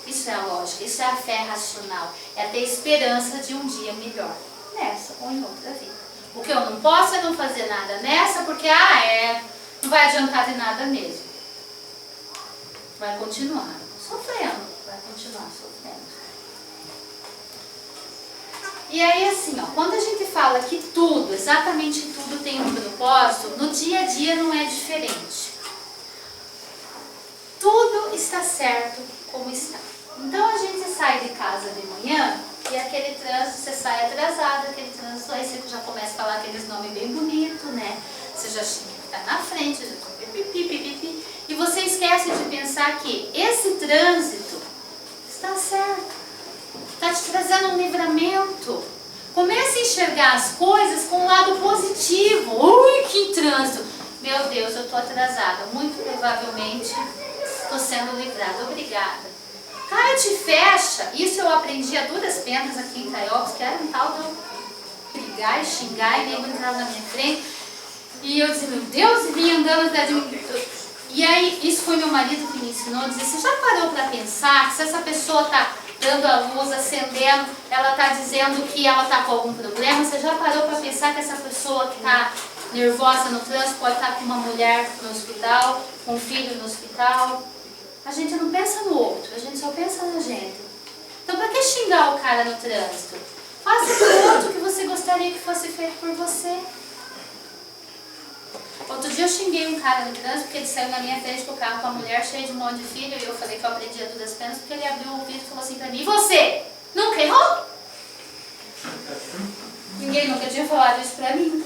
Isso é a lógica, isso é a fé racional, é ter esperança de um dia melhor, nessa ou em outra vida. O que eu não posso é não fazer nada nessa, porque não vai adiantar de nada mesmo. Vai continuar sofrendo, vai continuar sofrendo. E aí assim, quando a gente fala que tudo, exatamente tudo tem um propósito, no dia a dia não é diferente. Tudo está certo como está. Então a gente sai de casa de manhã e aquele trânsito, você sai atrasado, aquele trânsito, aí você já começa a falar aqueles nomes bem bonitos, né? Você já está na frente, já pipi, e você esquece de pensar que esse trânsito está certo, está te trazendo um livramento. Comece a enxergar as coisas com um lado positivo. Ui, que trânsito! Meu Deus, eu estou atrasada, muito provavelmente estou sendo livrada, obrigada. Cara de fecha, isso eu aprendi a duras penas aqui em Caiópolis, que era um tal de eu brigar e xingar e nego entrava na minha frente. E eu dizia, meu Deus, e vinha andando atrás de mim. E aí, isso foi meu marido que me ensinou, dizer, você já parou para pensar que se essa pessoa está dando a luz, acendendo, ela está dizendo que ela está com algum problema, você já parou para pensar que essa pessoa que está nervosa no trânsito pode estar com uma mulher no hospital, com um filho no hospital? A gente não pensa no outro, a gente só pensa na gente. Então, para que xingar o cara no trânsito? Faça por outro o que você gostaria que fosse feito por você. Outro dia eu xinguei um cara no trânsito porque ele saiu na minha frente com o carro com a mulher cheia de um monte de filho, e eu falei que eu aprendi a duras penas porque ele abriu o ouvido e falou assim pra mim, e você? Nunca errou? Ninguém nunca tinha falado isso pra mim.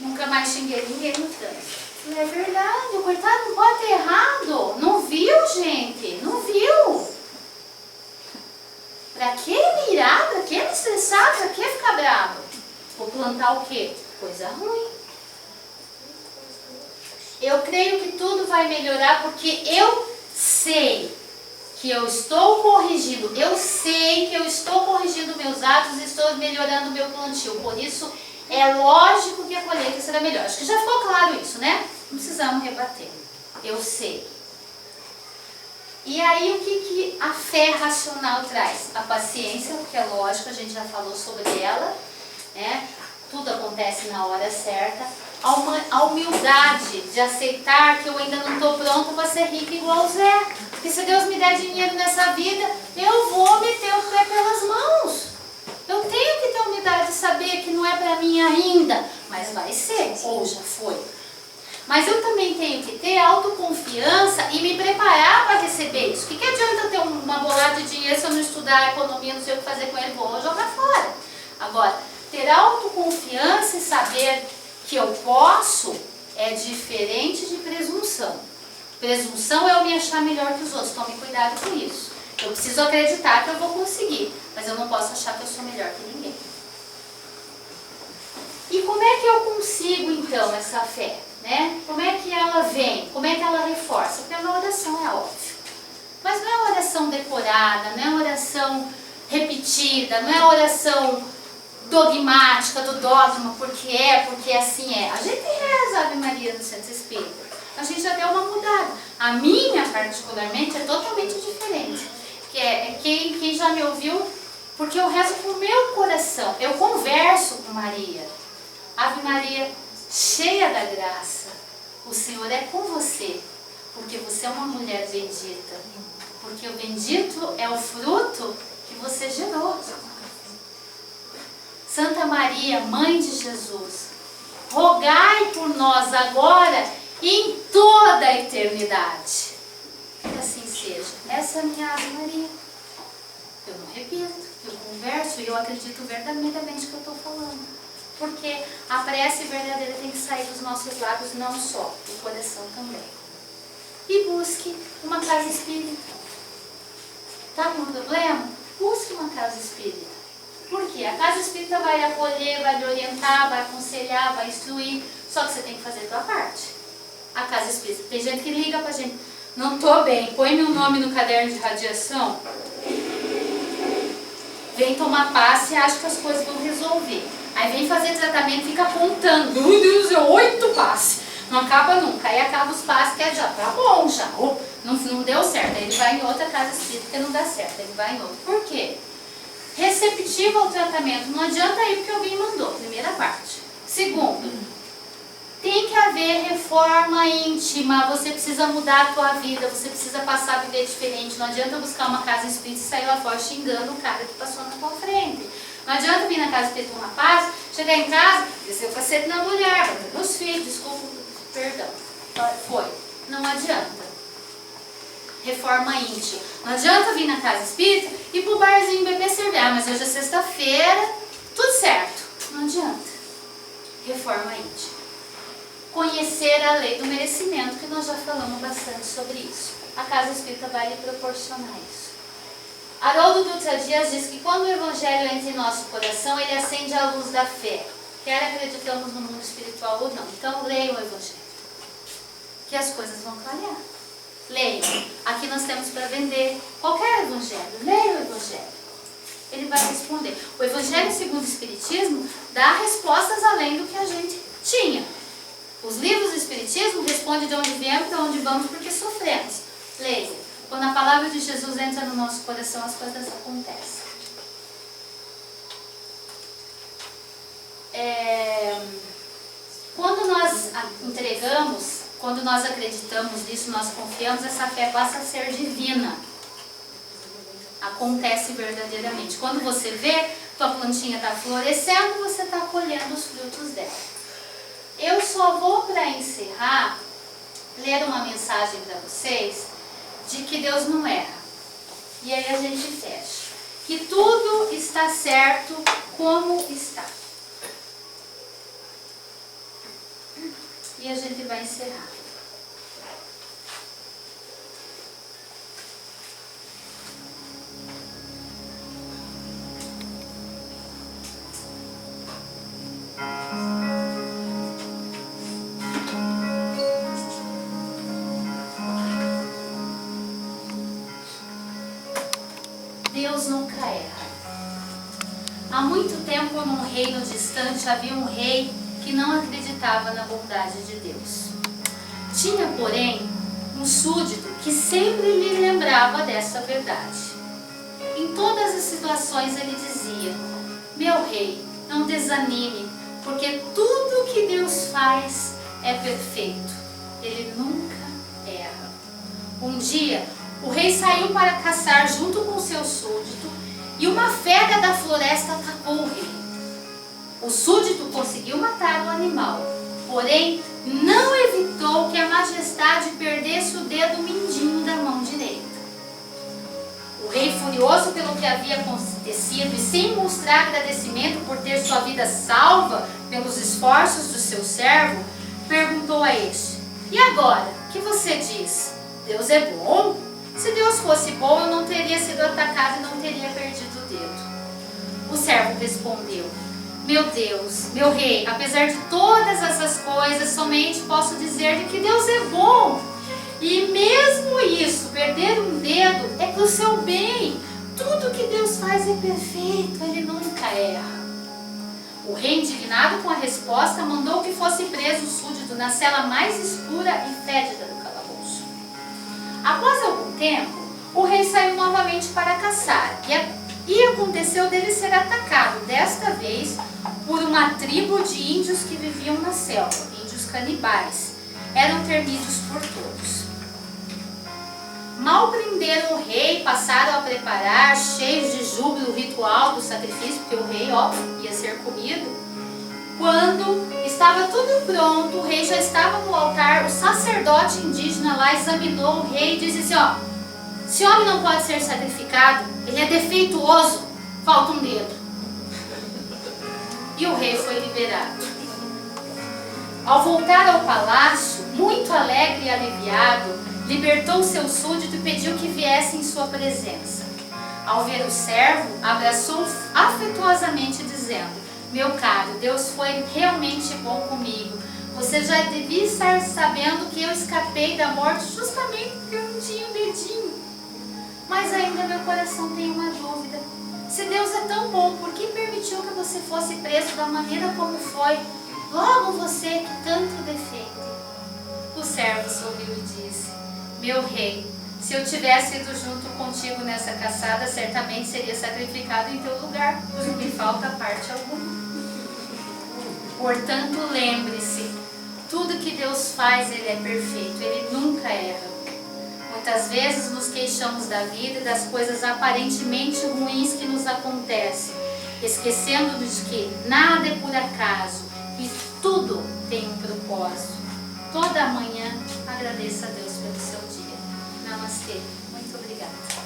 Nunca mais xinguei ninguém no trânsito. É verdade, o coitado não pode ter errado. Não viu, gente? Não viu. Pra que me irar? Pra que me estressar? Pra que ficar bravo? Vou plantar o quê? Coisa ruim. Eu creio que tudo vai melhorar porque eu sei que eu estou corrigindo. Eu sei que eu estou corrigindo meus atos e estou melhorando o meu plantio. Por isso, é lógico que a colheita será melhor. Acho que já ficou claro isso, né? Não precisamos rebater. Eu sei. E aí, o que a fé racional traz? A paciência, porque é lógico, a gente já falou sobre ela, né? Tudo acontece na hora certa. A humildade de aceitar que eu ainda não estou pronta para ser rica igual o Zé. Porque se Deus me der dinheiro nessa vida, eu vou meter o pé pelas mãos. Eu tenho que ter a humildade de saber que não é para mim ainda, mas vai ser, ou já foi. Mas eu também tenho que ter autoconfiança e me preparar para receber isso. O que adianta eu ter uma bolada de dinheiro se eu não estudar a economia, não sei o que fazer com ele, vou jogar fora. Agora, ter autoconfiança e saber que eu posso é diferente de presunção. Presunção é eu me achar melhor que os outros, tome cuidado com isso. Eu preciso acreditar que eu vou conseguir, mas eu não posso achar que eu sou melhor que ninguém. E como é que eu consigo então essa fé? Né? Como é que ela vem? Como é que ela reforça? Pela oração, é óbvio. Mas não é oração decorada, não é oração repetida, não é oração dogmática, do dogma, porque assim é. A gente reza a Ave Maria no Centro Espírita. A gente já deu uma mudada. A minha, particularmente, é totalmente diferente. Quem já me ouviu, porque eu rezo com o meu coração. Eu converso com Maria. Ave Maria, cheia da graça, o Senhor é com você, porque você é uma mulher bendita. Porque o bendito é o fruto que você gerou. Santa Maria, Mãe de Jesus, rogai por nós agora e em toda a eternidade. Que assim seja. Essa é a minha Ave Maria. Eu não repito, eu converso e eu acredito verdadeiramente que eu estou falando. Porque a prece verdadeira tem que sair dos nossos lábios, não só, do coração também. E busque uma casa espírita. Está com problema? Busque uma casa espírita. Por quê? A casa espírita vai acolher, vai lhe orientar, vai aconselhar, vai instruir. Só que você tem que fazer a tua parte. A casa espírita. Tem gente que liga pra gente. Não tô bem, põe meu nome no caderno de radiação. Vem tomar passe e acha que as coisas vão resolver. Aí vem fazer tratamento e fica apontando. Meu Deus, é 8 passes. Não acaba nunca. Aí acaba os passes que é já tá bom, já. Não deu certo. Aí ele vai em outra casa espírita porque não dá certo. Ele vai em outra. Por quê? Receptivo ao tratamento. Não adianta ir porque alguém mandou. Primeira parte. Segundo, tem que haver reforma íntima. Você precisa mudar a tua vida. Você precisa passar a viver diferente. Não adianta buscar uma casa espírita e sair lá fora xingando o cara que passou na tua frente. Não adianta vir na casa espírita com um rapaz, chegar em casa, descer o cacete na mulher, bater nos filhos, desculpa, perdão. Foi. Não adianta. Reforma íntima. Não adianta vir na casa espírita e ir pro barzinho beber cerveja. Mas hoje é sexta-feira, tudo certo. Não adianta. Reforma íntima. Conhecer a lei do merecimento, que nós já falamos bastante sobre isso. A casa espírita vai lhe proporcionar isso. Haroldo Dutra Dias diz que quando o Evangelho entra em nosso coração, ele acende a luz da fé. Quer acreditamos no mundo espiritual ou não. Então leiam o Evangelho. Que as coisas vão clarear. Leiam. Aqui nós temos para vender qualquer Evangelho. Leiam o Evangelho. Ele vai responder. O Evangelho segundo o Espiritismo dá respostas além do que a gente tinha. Os livros do Espiritismo respondem de onde viemos, para onde vamos, porque sofremos. Leiam. Quando a palavra de Jesus entra no nosso coração, as coisas acontecem. Quando nós entregamos, quando nós acreditamos nisso, nós confiamos, essa fé passa a ser divina. Acontece verdadeiramente. Quando você vê, tua plantinha está florescendo, você está colhendo os frutos dela. Eu só vou, para encerrar, ler uma mensagem para vocês, de que Deus não erra. E aí a gente fecha. Que tudo está certo como está. E a gente vai encerrar. Deus nunca erra. Há muito tempo, num reino distante, havia um rei que não acreditava na bondade de Deus. Tinha, porém, um súdito que sempre lhe lembrava dessa verdade. Em todas as situações ele dizia: meu rei, não desanime, porque tudo que Deus faz é perfeito. Ele nunca erra. Um dia, o rei saiu para caçar junto com seu súdito e uma fera da floresta atacou o rei. O súdito conseguiu matar o animal, porém não evitou que a majestade perdesse o dedo mindinho da mão direita. O rei, furioso pelo que havia acontecido e sem mostrar agradecimento por ter sua vida salva pelos esforços do seu servo, perguntou a este: e agora, o que você diz? Deus é bom? Se Deus fosse bom, eu não teria sido atacado e não teria perdido o dedo. O servo respondeu: meu Deus, meu rei, apesar de todas essas coisas, somente posso dizer que Deus é bom. E mesmo isso, perder um dedo é para o seu bem. Tudo que Deus faz é perfeito, Ele nunca erra. O rei, indignado com a resposta, mandou que fosse preso o súdito na cela mais escura e fétida do calabouço. Após algum tempo, o rei saiu novamente para caçar e aconteceu dele ser atacado, desta vez por uma tribo de índios que viviam na selva, índios canibais. Eram temidos por todos. Mal prenderam o rei, passaram a preparar, cheios de júbilo, o ritual do sacrifício, porque o rei, óbvio, ia ser comido. Quando estava tudo pronto, o rei já estava no altar, o sacerdote indígena lá examinou o rei e disse assim, esse homem não pode ser sacrificado, ele é defeituoso, falta um dedo. E o rei foi liberado. Ao voltar ao palácio, muito alegre e aliviado, libertou seu súdito e pediu que viesse em sua presença. Ao ver o servo, abraçou afetuosamente, dizendo, meu caro, Deus foi realmente bom comigo. Você já devia estar sabendo que eu escapei da morte justamente porque eu não tinha um dedinho. Mas ainda meu coração tem uma dúvida. Se Deus é tão bom, por que permitiu que você fosse preso da maneira como foi? Logo você que tanto defeito. O servo sorriu e disse, meu rei, se eu tivesse ido junto contigo nessa caçada, certamente seria sacrificado em teu lugar, pois não me falta parte alguma. Portanto, lembre-se, tudo que Deus faz, Ele é perfeito, Ele nunca erra. Muitas vezes nos queixamos da vida e das coisas aparentemente ruins que nos acontecem, esquecendo-nos de que nada é por acaso e tudo tem um propósito. Toda manhã agradeça a Deus pelo seu dia. Namastê. Muito obrigada.